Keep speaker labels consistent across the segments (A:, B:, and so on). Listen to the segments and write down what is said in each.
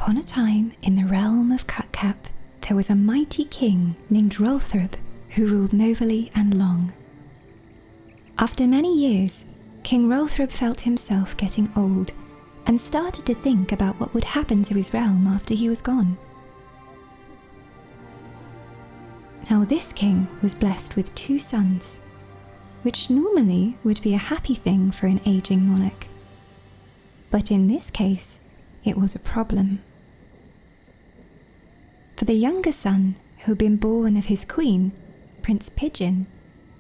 A: Upon a time in the realm of Cutcap, there was a mighty king named Rolthrub who ruled nobly and long. After many years, King Rolthrub felt himself getting old and started to think about what would happen to his realm after he was gone. Now this king was blessed with 2 sons, which normally would be a happy thing for an aging monarch. But in this case, it was a problem. For the younger son, who had been born of his queen, Prince Pigeon,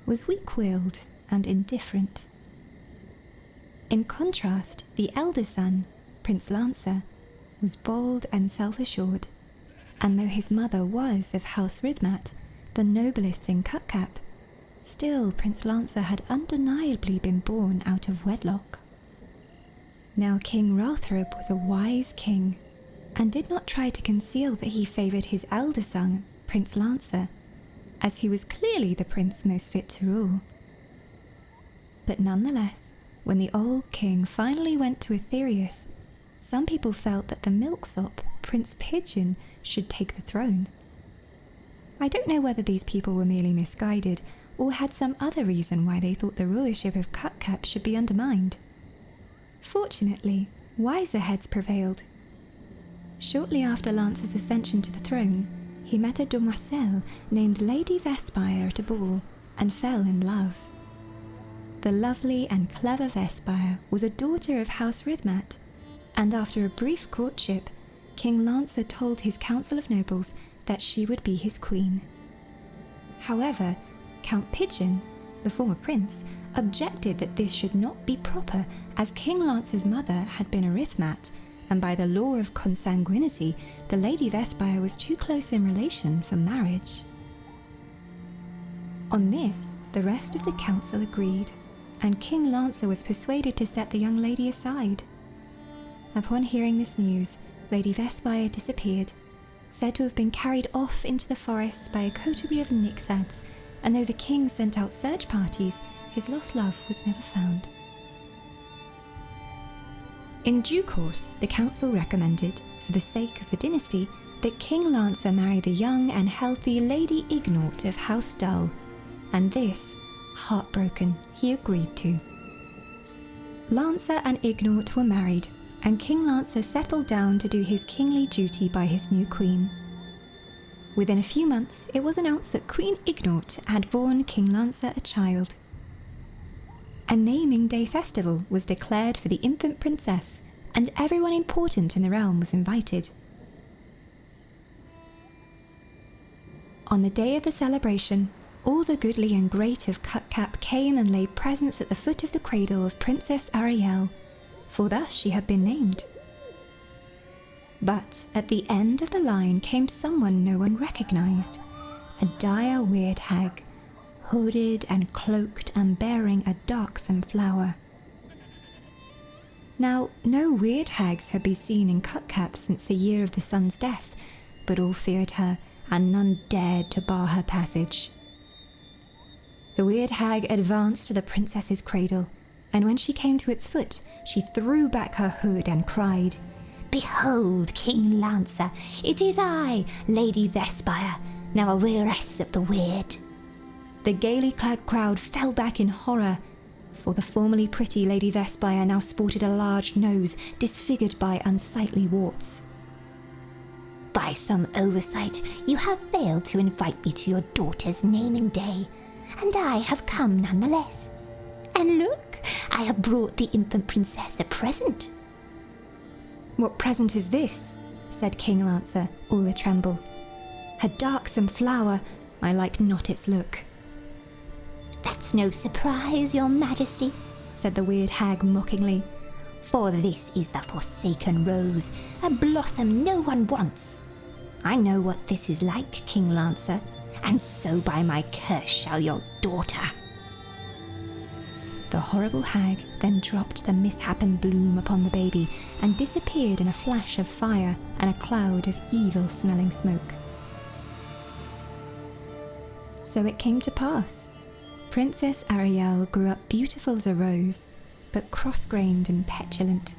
A: was weak-willed and indifferent. In contrast, the elder son, Prince Lancer, was bold and self-assured, and though his mother was of House Rithmat, the noblest in Cutcap, still Prince Lancer had undeniably been born out of wedlock. Now King Rolthrub was a wise king, and did not try to conceal that he favoured his elder son, Prince Lancer, as he was clearly the prince most fit to rule. But nonetheless, when the old king finally went to Aetherius, some people felt that the milksop, Prince Pigeon, should take the throne. I don't know whether these people were merely misguided, or had some other reason why they thought the rulership of Cutcap should be undermined. Fortunately, wiser heads prevailed. Shortly after Lancer's ascension to the throne, he met a demoiselle named Lady Vespire at a ball, and fell in love. The lovely and clever Vespire was a daughter of House Rithmat, and after a brief courtship, King Lancer told his council of nobles that she would be his queen. However, Count Pigeon, the former prince, objected that this should not be proper, as King Lancer's mother had been a Rithmat, and by the law of consanguinity, the Lady Vespire was too close in relation for marriage. On this, the rest of the council agreed, and King Lancer was persuaded to set the young lady aside. Upon hearing this news, Lady Vespire disappeared, said to have been carried off into the forest by a coterie of Nixads, and though the king sent out search parties, his lost love was never found. In due course, the council recommended, for the sake of the dynasty, that King Lancer marry the young and healthy Lady Ignort of House Dull, and this, heartbroken, he agreed to. Lancer and Ignort were married, and King Lancer settled down to do his kingly duty by his new queen. Within a few months, it was announced that Queen Ignort had borne King Lancer a child. A naming day festival was declared for the infant princess, and everyone important in the realm was invited. On the day of the celebration, all the goodly and great of Cutcap came and laid presents at the foot of the cradle of Princess Ariel, for thus she had been named. But at the end of the line came someone no one recognized, a dire weird hag, hooded and cloaked and bearing a darksome flower. Now, no weird hags had been seen in Cutcap since the year of the sun's death, but all feared her, and none dared to bar her passage. The weird hag advanced to the princess's cradle, and when she came to its foot, she threw back her hood and cried, "Behold, King Lancer, it is I, Lady Vespire, now a weiress of the weird." The gaily clad crowd fell back in horror, for the formerly pretty Lady Vespire now sported a large nose disfigured by unsightly warts. "By some oversight, you have failed to invite me to your daughter's naming day, and I have come nonetheless. And look, I have brought the infant princess a present." "What present is this?" said King Lancer, all a-tremble. "A darksome flower, I like not its look." "That's no surprise, your majesty," said the weird hag mockingly, "for this is the forsaken rose, a blossom no one wants. I know what this is like, King Lancer, and so by my curse shall your daughter." The horrible hag then dropped the misshapen bloom upon the baby and disappeared in a flash of fire and a cloud of evil-smelling smoke. So it came to pass. Princess Ariel grew up beautiful as a rose, but cross-grained and petulant.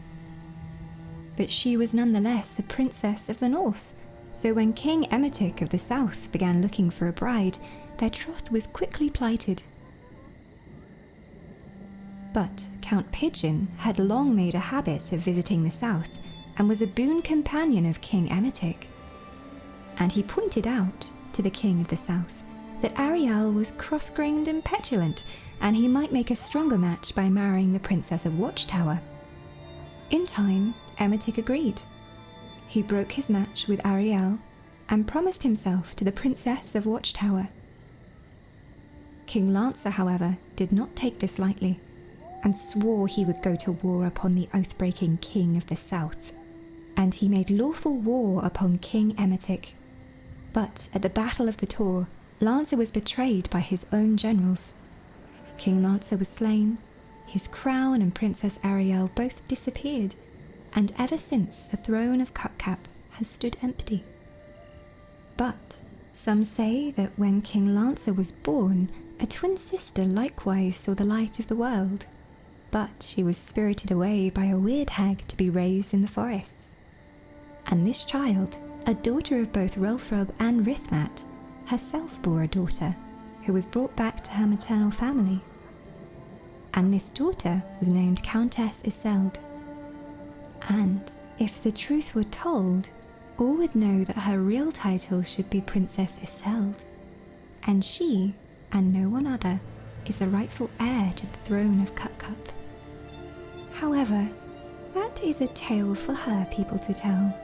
A: but she was nonetheless a princess of the north, so when King Emitic of the south began looking for a bride, their troth was quickly plighted. But Count Pigeon had long made a habit of visiting the south and was a boon companion of King Emitic. And he pointed out to the king of the south that Ariel was cross-grained and petulant, and he might make a stronger match by marrying the Princess of Watchtower. In time, Emitic agreed. He broke his match with Ariel and promised himself to the Princess of Watchtower. King Lancer, however, did not take this lightly, and swore he would go to war upon the oath-breaking King of the South. And he made lawful war upon King Emitic. But at the Battle of the Tor, Lancer was betrayed by his own generals. King Lancer was slain, his crown and Princess Ariel both disappeared, and ever since the throne of Cutcap has stood empty. But some say that when King Lancer was born, a twin sister likewise saw the light of the world, but she was spirited away by a weird hag to be raised in the forests. And this child, a daughter of both Rolfrob and Rithmat, herself bore a daughter, who was brought back to her maternal family. And this daughter was named Countess Eselde. And if the truth were told, all would know that her real title should be Princess Eselde, and she, and no one other, is the rightful heir to the throne of Cutcap. However, that is a tale for her people to tell.